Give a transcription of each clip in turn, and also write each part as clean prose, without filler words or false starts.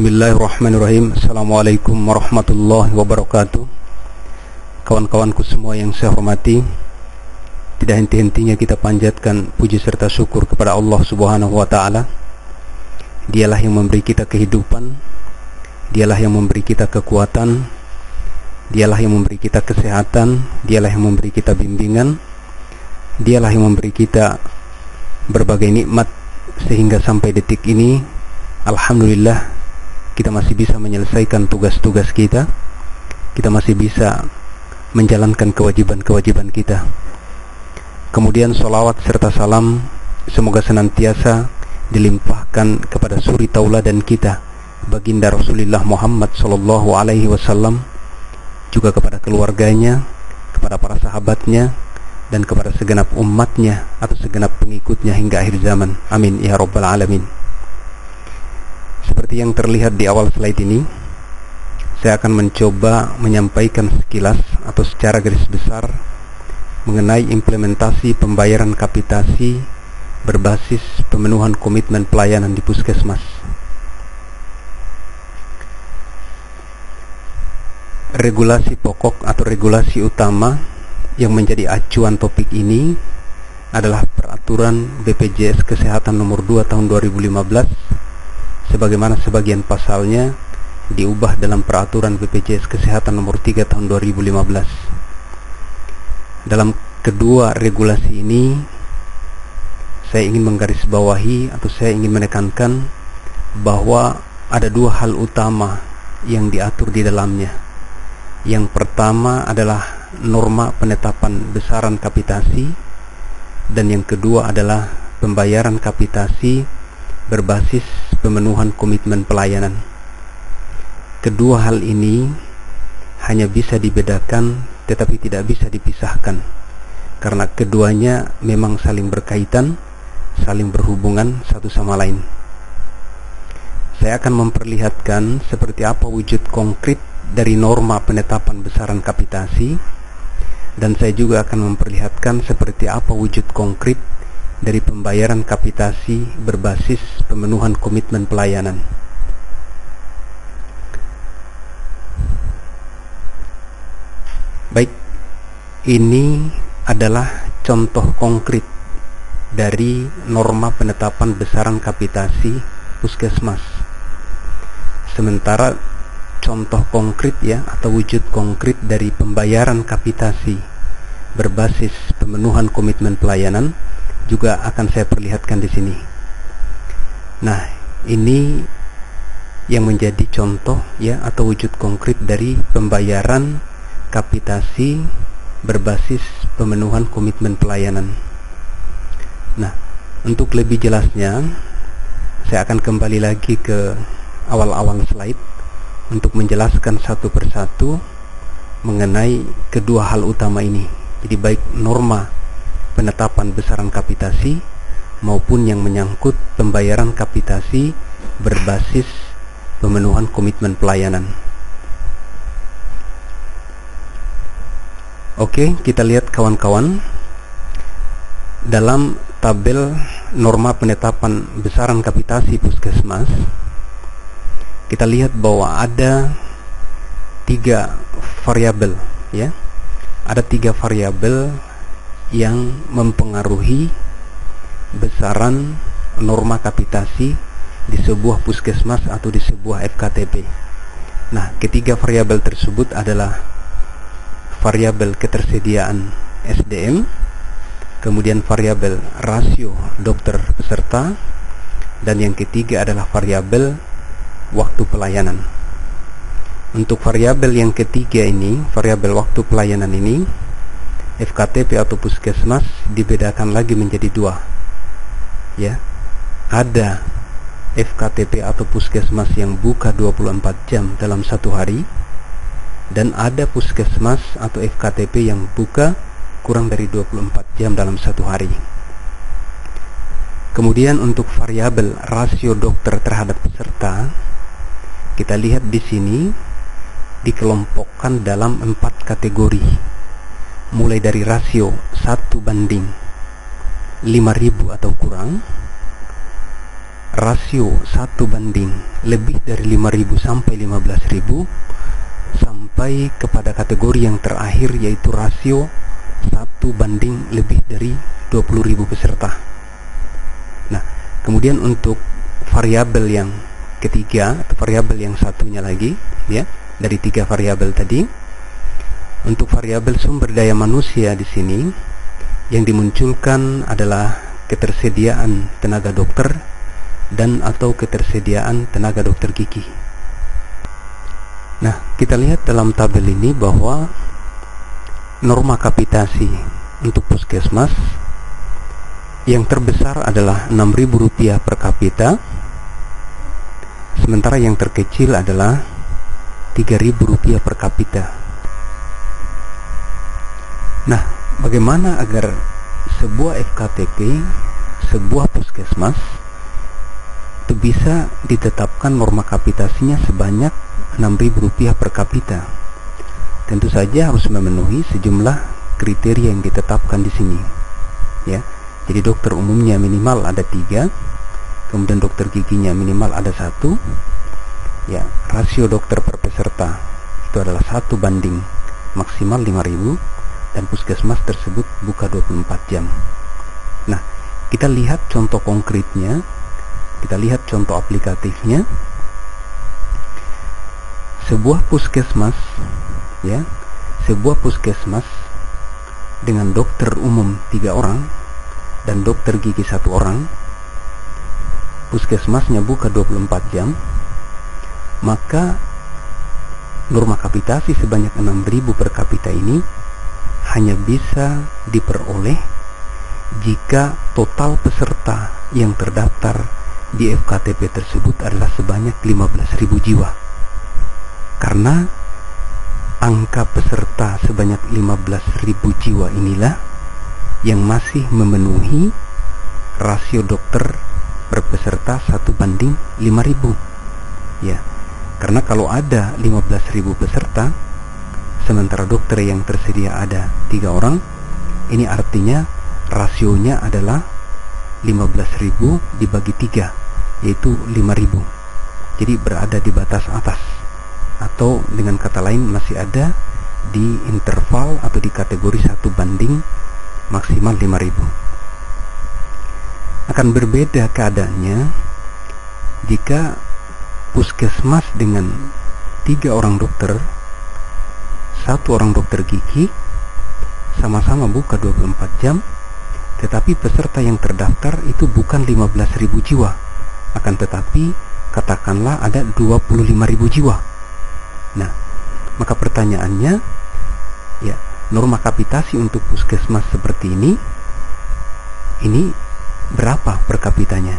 Bismillahirrahmanirrahim. Assalamualaikum warahmatullahi wabarakatuh. Kawan-kawanku semua yang saya hormati, tidak henti-hentinya kita panjatkan puji serta syukur kepada Allah Subhanahu wa ta'ala. Dialah yang memberi kita kehidupan, dialah yang memberi kita kekuatan, dialah yang memberi kita kesehatan, dialah yang memberi kita bimbingan, dialah yang memberi kita berbagai nikmat sehingga sampai detik ini alhamdulillah kita masih bisa menyelesaikan tugas-tugas kita, kita masih bisa menjalankan kewajiban-kewajiban kita. Kemudian sholawat serta salam semoga senantiasa dilimpahkan kepada suri tauladan kita, baginda Rasulullah Muhammad sallallahu alaihi wasallam, juga kepada keluarganya, kepada para sahabatnya, dan kepada segenap umatnya atau segenap pengikutnya hingga akhir zaman. Amin ya rabbal alamin. Seperti yang terlihat di awal slide ini, saya akan mencoba menyampaikan sekilas atau secara garis besar mengenai implementasi pembayaran kapitasi berbasis pemenuhan komitmen pelayanan di puskesmas. Regulasi pokok atau regulasi utama yang menjadi acuan topik ini adalah Peraturan BPJS Kesehatan Nomor 2 Tahun 2015, sebagaimana sebagian pasalnya diubah dalam Peraturan BPJS Kesehatan Nomor 3 Tahun 2015. Dalam kedua regulasi ini, saya ingin menggarisbawahi atau saya ingin menekankan bahwa ada dua hal utama yang diatur di dalamnya. Yang pertama adalah norma penetapan besaran kapitasi, dan yang kedua adalah pembayaran kapitasi berbasis pemenuhan komitmen pelayanan. Kedua hal ini hanya bisa dibedakan tetapi tidak bisa dipisahkan, karena keduanya memang saling berkaitan, saling berhubungan satu sama lain. Saya akan memperlihatkan seperti apa wujud konkret dari norma penetapan besaran kapitasi, dan saya juga akan memperlihatkan seperti apa wujud konkret dari pembayaran kapitasi berbasis pemenuhan komitmen pelayanan. Baik, ini adalah contoh konkret dari norma penetapan besaran kapitasi puskesmas. Sementara contoh konkret atau wujud konkret dari pembayaran kapitasi berbasis pemenuhan komitmen pelayanan juga akan saya perlihatkan di sini. Nah, ini yang menjadi contoh atau wujud konkret dari pembayaran kapitasi berbasis pemenuhan komitmen pelayanan. Nah, untuk lebih jelasnya saya akan kembali lagi ke awal-awal slide untuk menjelaskan satu persatu mengenai kedua hal utama ini. Jadi baik norma penetapan besaran kapitasi maupun yang menyangkut pembayaran kapitasi berbasis pemenuhan komitmen pelayanan. Oke, kita lihat kawan-kawan, dalam tabel norma penetapan besaran kapitasi puskesmas, kita lihat bahwa ada tiga variabel ada tiga variabel yang mempengaruhi besaran norma kapitasi di sebuah puskesmas atau di sebuah FKTP. Nah, ketiga variabel tersebut adalah variabel ketersediaan SDM, kemudian variabel rasio dokter peserta, dan yang ketiga adalah variabel waktu pelayanan. Untuk variabel yang ketiga ini, variabel waktu pelayanan ini, FKTP atau puskesmas dibedakan lagi menjadi dua. Ada FKTP atau puskesmas yang buka 24 jam dalam satu hari, dan ada puskesmas atau FKTP yang buka kurang dari 24 jam dalam satu hari. Kemudian untuk variabel rasio dokter terhadap peserta, kita lihat di sini dikelompokkan dalam 4 kategori. Mulai dari rasio 1:5.000 atau kurang, rasio 1 banding lebih dari 5.000 sampai 15.000, sampai kepada kategori yang terakhir yaitu rasio 1 banding lebih dari 20.000 peserta. Nah, kemudian untuk variabel yang ketiga atau variabel yang satunya lagi, ya, dari 3 variabel tadi, untuk variabel sumber daya manusia di sini yang dimunculkan adalah ketersediaan tenaga dokter dan atau ketersediaan tenaga dokter gigi. Nah, kita lihat dalam tabel ini bahwa norma kapitasi untuk puskesmas yang terbesar adalah Rp6.000 per kapita, sementara yang terkecil adalah Rp3.000 per kapita. Nah, bagaimana agar sebuah FKTP, sebuah puskesmas itu bisa ditetapkan norma kapitasinya sebanyak Rp6.000 per kapita? Tentu saja harus memenuhi sejumlah kriteria yang ditetapkan di sini, ya. Jadi dokter umumnya minimal ada 3, kemudian dokter giginya minimal ada 1, ya. Rasio dokter per peserta itu adalah 1 banding maksimal 5.000, dan puskesmas tersebut buka 24 jam. Nah, kita lihat contoh konkretnya, kita lihat contoh aplikatifnya. Sebuah puskesmas, ya, sebuah puskesmas dengan dokter umum 3 orang dan dokter gigi 1 orang, puskesmasnya buka 24 jam, maka norma kapitasi sebanyak 6.000 per kapita ini hanya bisa diperoleh jika total peserta yang terdaftar di FKTP tersebut adalah sebanyak 15.000 jiwa. Karena angka peserta sebanyak 15.000 jiwa inilah yang masih memenuhi rasio dokter per peserta 1 banding 5.000, ya. Karena kalau ada 15.000 peserta sementara dokter yang tersedia ada 3 orang, ini artinya rasionya adalah 15.000 dibagi 3, yaitu 5.000. Jadi berada di batas atas, atau dengan kata lain masih ada di interval atau di kategori 1 banding maksimal 5.000. Akan berbeda keadaannya jika puskesmas dengan 3 orang dokter, 1 orang dokter gigi, sama-sama buka 24 jam, tetapi peserta yang terdaftar itu bukan 15.000 jiwa, akan tetapi katakanlah ada 25.000 jiwa. Nah, maka pertanyaannya, ya, norma kapitasi untuk puskesmas seperti ini berapa per kapitanya?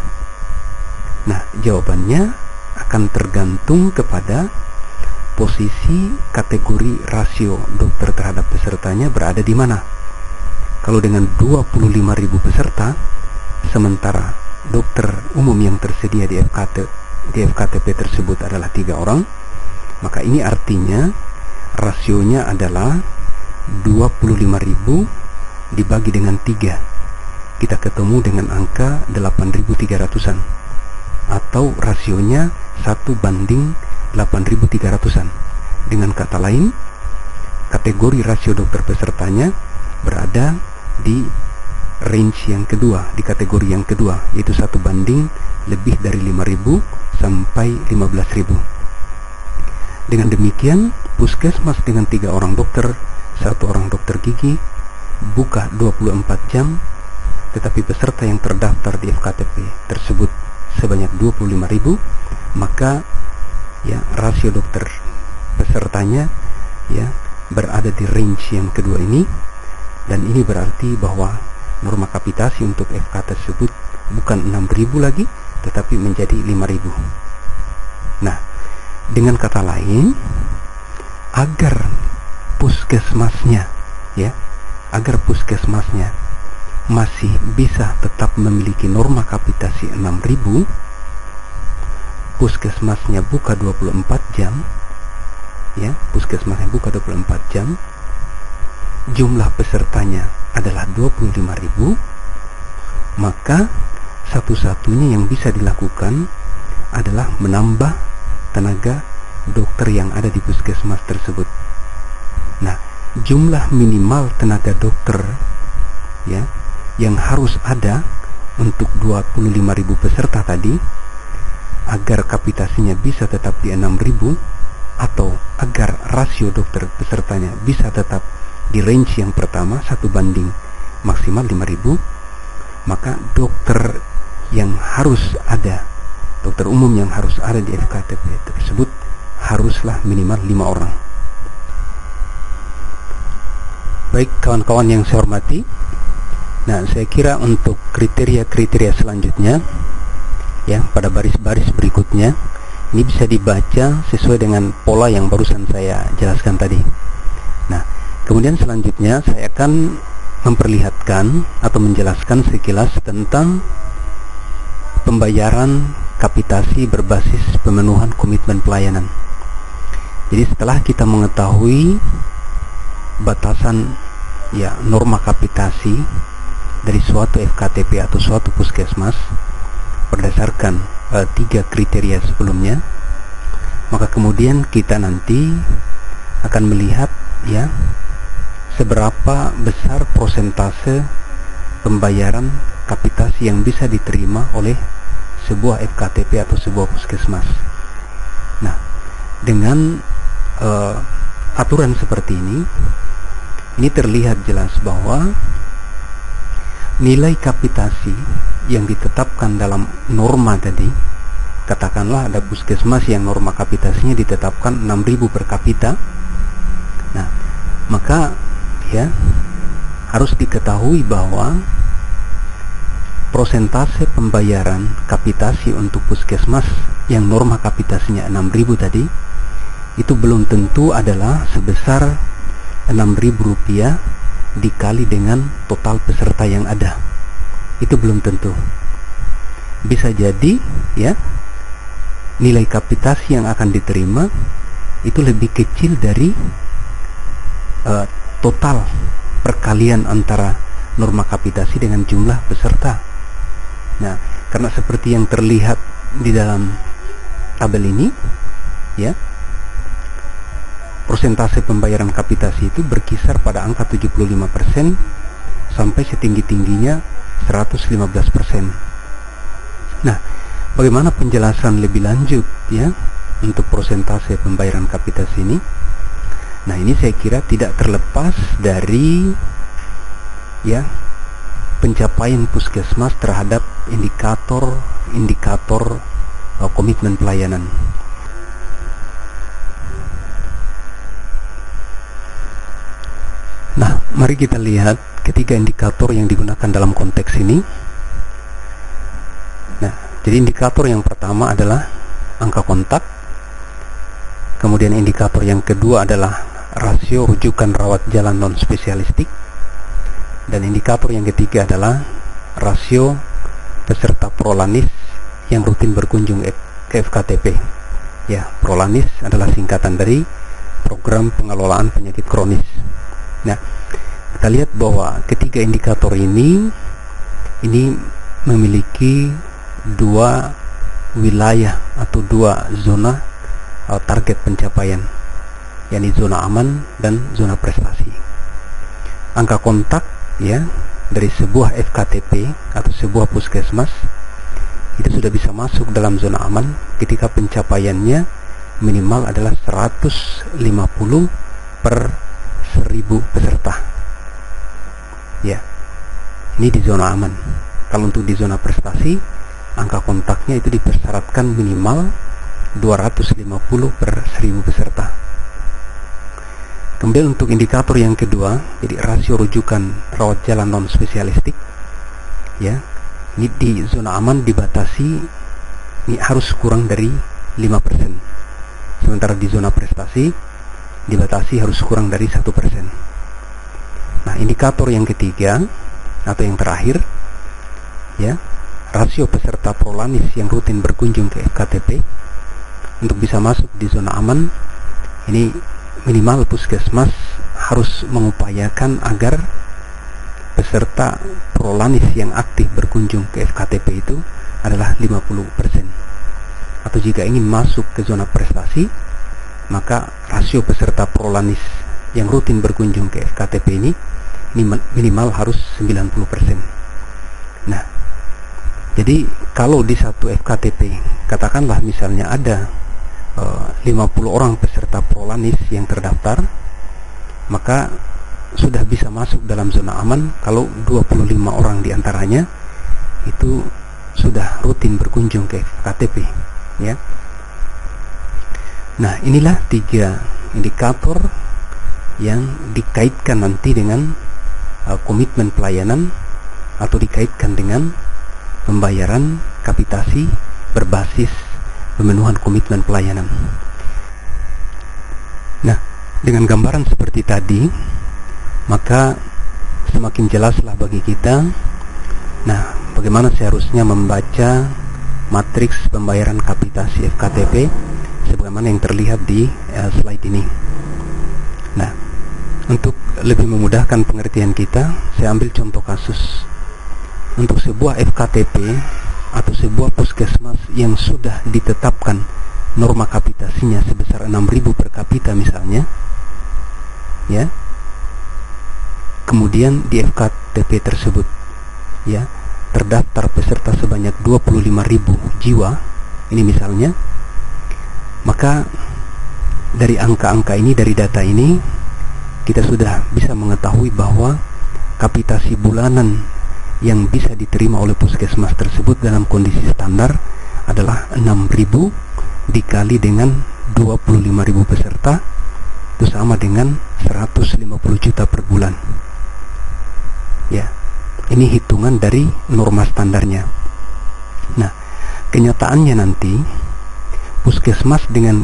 Nah, jawabannya akan tergantung kepada posisi kategori rasio dokter terhadap pesertanya berada di mana. Kalau dengan 25.000 peserta, sementara dokter umum yang tersedia di FKTP tersebut adalah 3 orang, maka ini artinya rasionya adalah 25.000 dibagi dengan 3. Kita ketemu dengan angka 8.300-an, atau rasionya 1 banding 8.300-an. Dengan kata lain, kategori rasio dokter pesertanya berada di range yang kedua, di kategori yang kedua, yaitu 1 banding lebih dari 5.000 sampai 15.000. Dengan demikian, puskesmas dengan 3 orang dokter, 1 orang dokter gigi buka 24 jam, tetapi peserta yang terdaftar di FKTP tersebut sebanyak 25.000, maka ya rasio dokter pesertanya ya berada di range yang kedua ini, dan ini berarti bahwa norma kapitasi untuk FK tersebut bukan 6.000 lagi, tetapi menjadi 5.000. Nah, dengan kata lain, agar puskesmasnya masih bisa tetap memiliki norma kapitasi 6.000, puskesmasnya buka 24 jam, ya, puskesmasnya buka 24 jam, jumlah pesertanya adalah 25.000, maka satu-satunya yang bisa dilakukan adalah menambah tenaga dokter yang ada di puskesmas tersebut. Nah, jumlah minimal tenaga dokter ya yang harus ada untuk 25.000 peserta tadi, agar kapitasinya bisa tetap di 6.000 atau agar rasio dokter pesertanya bisa tetap di range yang pertama 1 banding maksimal 5.000, maka dokter yang harus ada, dokter umum yang harus ada di FKTP tersebut haruslah minimal 5 orang. Baik kawan-kawan yang saya hormati, nah saya kira untuk kriteria-kriteria selanjutnya ya pada baris-baris berikutnya ini bisa dibaca sesuai dengan pola yang barusan saya jelaskan tadi. Nah, kemudian selanjutnya saya akan memperlihatkan atau menjelaskan sekilas tentang pembayaran kapitasi berbasis pemenuhan komitmen pelayanan. Jadi setelah kita mengetahui batasan ya norma kapitasi dari suatu FKTP atau suatu puskesmas berdasarkan 3 kriteria sebelumnya, maka kemudian kita nanti akan melihat ya seberapa besar prosentase pembayaran kapitasi yang bisa diterima oleh sebuah FKTP atau sebuah puskesmas. Nah, dengan aturan seperti ini terlihat jelas bahwa nilai kapitasi yang ditetapkan dalam norma tadi, katakanlah ada puskesmas yang norma kapitasinya ditetapkan 6.000 per kapita. Nah, maka ya harus diketahui bahwa prosentase pembayaran kapitasi untuk puskesmas yang norma kapitasinya 6.000 tadi itu belum tentu adalah sebesar Rp6.000 dikali dengan total peserta yang ada. Itu belum tentu. Bisa jadi ya nilai kapitasi yang akan diterima itu lebih kecil dari total perkalian antara norma kapitasi dengan jumlah peserta. Nah, karena seperti yang terlihat di dalam tabel ini ya, persentase pembayaran kapitasi itu berkisar pada angka 75% sampai setinggi-tingginya 115%. Nah, bagaimana penjelasan lebih lanjut ya untuk persentase pembayaran kapitasi ini? Nah, ini saya kira tidak terlepas dari ya pencapaian puskesmas terhadap indikator komitmen pelayanan. Nah, mari kita lihat ketiga indikator yang digunakan dalam konteks ini. Nah, jadi indikator yang pertama adalah angka kontak. Kemudian indikator yang kedua adalah rasio rujukan rawat jalan non spesialistik. Dan indikator yang ketiga adalah rasio peserta prolanis yang rutin berkunjung ke FKTP. Ya, prolanis adalah singkatan dari program pengelolaan penyakit kronis. Nah, kita lihat bahwa ketiga indikator ini memiliki 2 wilayah atau 2 zona target pencapaian, yakni zona aman dan zona prestasi. Angka kontak ya dari sebuah FKTP atau sebuah puskesmas itu sudah bisa masuk dalam zona aman ketika pencapaiannya minimal adalah 150 per 1.000 peserta. Ya, ini di zona aman. Kalau untuk di zona prestasi, angka kontaknya itu dipersyaratkan minimal 250 per 1.000 peserta. Kemudian untuk indikator yang kedua, jadi rasio rujukan rawat jalan non spesialistik, ya, ini di zona aman dibatasi, ini harus kurang dari 5%. Sementara di zona prestasi dibatasi harus kurang dari 1%. Nah, indikator yang ketiga atau yang terakhir, ya, rasio peserta prolanis yang rutin berkunjung ke FKTP untuk bisa masuk di zona aman, ini minimal puskesmas harus mengupayakan agar peserta prolanis yang aktif berkunjung ke FKTP itu adalah 50%. Atau jika ingin masuk ke zona prestasi, maka rasio peserta prolanis yang rutin berkunjung ke FKTP ini minimal harus 90%. Nah, jadi kalau di satu FKTP katakanlah misalnya ada 50 orang peserta prolanis yang terdaftar, maka sudah bisa masuk dalam zona aman kalau 25 orang diantaranya itu sudah rutin berkunjung ke FKTP, ya. Nah, inilah 3 indikator yang dikaitkan nanti dengan komitmen pelayanan atau dikaitkan dengan pembayaran kapitasi berbasis pemenuhan komitmen pelayanan. Nah, dengan gambaran seperti tadi, maka semakin jelaslah bagi kita, nah, bagaimana seharusnya membaca matriks pembayaran kapitasi FKTP sebagaimana yang terlihat di slide ini. Nah, untuk lebih memudahkan pengertian kita, saya ambil contoh kasus. Untuk sebuah FKTP atau sebuah puskesmas yang sudah ditetapkan norma kapitasinya sebesar 6.000 per kapita misalnya, ya, kemudian di FKTP tersebut, ya, terdaftar peserta sebanyak 25.000 jiwa, ini misalnya, maka dari angka-angka ini, dari data ini, kita sudah bisa mengetahui bahwa kapitasi bulanan yang bisa diterima oleh puskesmas tersebut dalam kondisi standar adalah 6.000 dikali dengan 25.000 peserta, itu sama dengan 150 juta per bulan. Ya, ini hitungan dari norma standarnya. Nah, kenyataannya nanti puskesmas dengan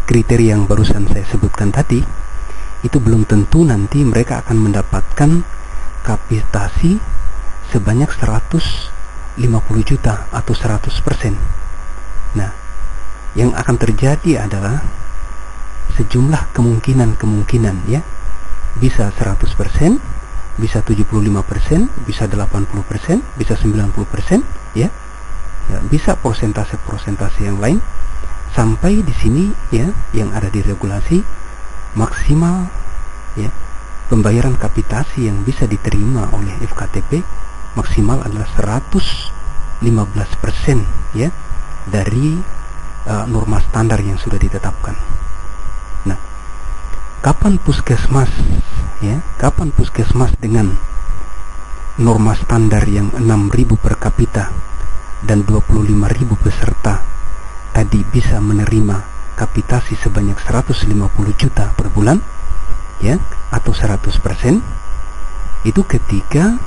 kriteria yang barusan saya sebutkan tadi, itu belum tentu nanti mereka akan mendapatkan kapitasi sebanyak 150 juta atau 100%. Nah, yang akan terjadi adalah sejumlah kemungkinan, ya, bisa 100%, bisa 75%, bisa 80%, bisa 90%, ya, bisa persentase yang lain. Sampai di sini, ya, yang ada di regulasi maksimal, ya, pembayaran kapitasi yang bisa diterima oleh FKTP maksimal adalah 115%, ya, dari norma standar yang sudah ditetapkan. Nah, kapan puskesmas dengan norma standar yang 6.000 per kapita dan 25.000 peserta tadi bisa menerima kapitasi sebanyak 150 juta per bulan, ya, atau 100%, itu ketika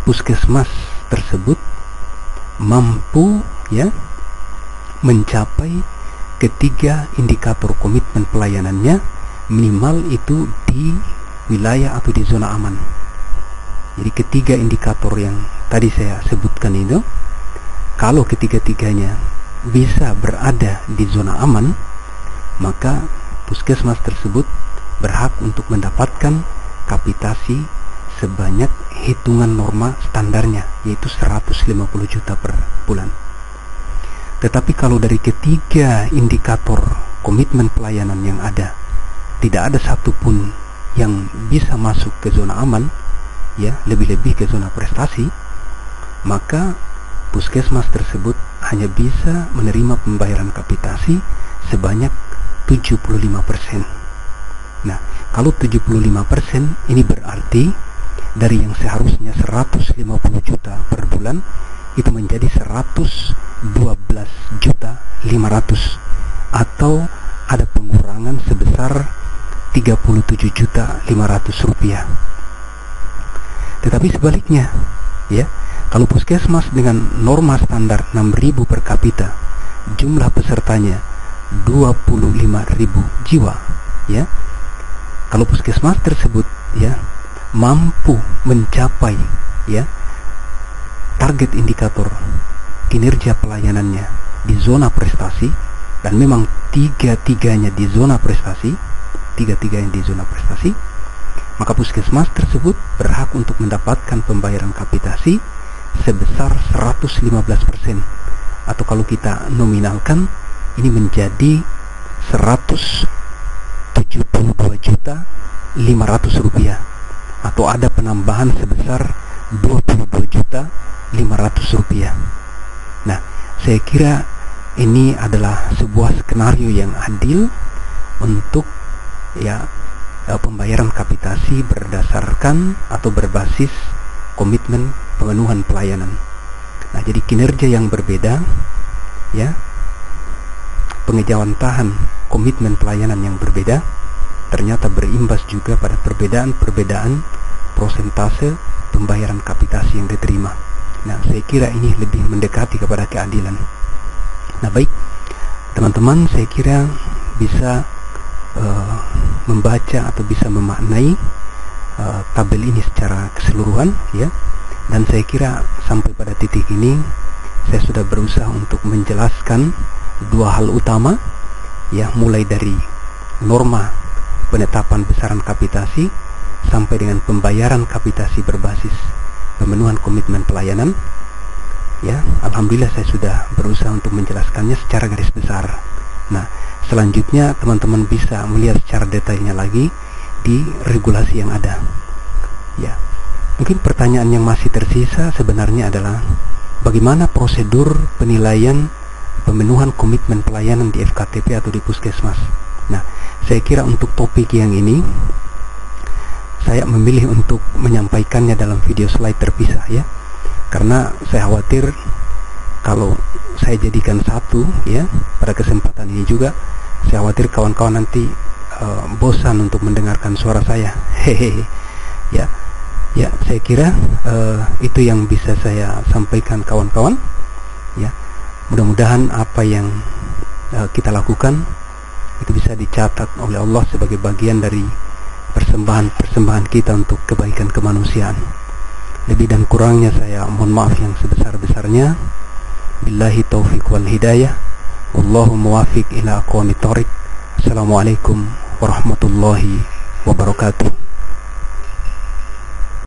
puskesmas tersebut mampu, ya, mencapai ketiga indikator komitmen pelayanannya minimal itu di wilayah atau di zona aman. Jadi ketiga indikator yang tadi saya sebutkan itu, kalau ketiga-tiganya bisa berada di zona aman, maka puskesmas tersebut berhak untuk mendapatkan kapitasi sebanyak hitungan norma standarnya, yaitu 150 juta per bulan. Tetapi kalau dari ketiga indikator komitmen pelayanan yang ada, tidak ada satupun yang bisa masuk ke zona aman, ya, lebih-lebih ke zona prestasi, maka puskesmas tersebut hanya bisa menerima pembayaran kapitasi sebanyak 75%. Nah, kalau 75%, ini berarti dari yang seharusnya 150 juta per bulan itu menjadi 112.500.000, atau ada pengurangan sebesar 37.500.000 rupiah. Tetapi sebaliknya, ya, kalau puskesmas dengan norma standar 6.000 per kapita, jumlah pesertanya 25.000 jiwa, ya, kalau puskesmas tersebut, ya, mampu mencapai, ya, target indikator kinerja pelayanannya di zona prestasi, dan memang tiga-tiganya di zona prestasi, maka puskesmas tersebut berhak untuk mendapatkan pembayaran kapitasi sebesar 115%, atau kalau kita nominalkan ini menjadi 172.500.000 rupiah, atau ada penambahan sebesar 22.500.000 rupiah. Nah, saya kira ini adalah sebuah skenario yang adil untuk pembayaran kapitasi berdasarkan atau berbasis komitmen pemenuhan pelayanan. Nah, jadi kinerja yang berbeda, pengejawantahan komitmen pelayanan yang berbeda ternyata berimbas juga pada perbedaan prosentase pembayaran kapitasi yang diterima. Nah, saya kira ini lebih mendekati kepada keadilan. Nah, baik teman-teman, saya kira bisa membaca atau bisa memaknai tabel ini secara keseluruhan, dan saya kira sampai pada titik ini saya sudah berusaha untuk menjelaskan dua hal utama, mulai dari norma penetapan besaran kapitasi sampai dengan pembayaran kapitasi berbasis pemenuhan komitmen pelayanan. Alhamdulillah saya sudah berusaha untuk menjelaskannya secara garis besar. Nah, selanjutnya teman-teman bisa melihat secara detailnya lagi di regulasi yang ada. Mungkin pertanyaan yang masih tersisa sebenarnya adalah bagaimana prosedur penilaian pemenuhan komitmen pelayanan di FKTP atau di puskesmas. Nah, saya kira untuk topik yang ini saya memilih untuk menyampaikannya dalam video slide terpisah, karena saya khawatir kalau saya jadikan satu pada kesempatan ini juga, saya khawatir kawan-kawan nanti bosan untuk mendengarkan suara saya. Saya kira itu yang bisa saya sampaikan kawan-kawan. Mudah-mudahan apa yang kita lakukan itu bisa dicatat oleh Allah sebagai bagian dari persembahan kita untuk kebaikan kemanusiaan. Lebih dan kurangnya saya mohon maaf yang sebesar-besarnya. Billahi taufiq wal hidayah. Wallahu muwafiq ila aqwamit thoriq. Assalamualaikum warahmatullahi wabarakatuh.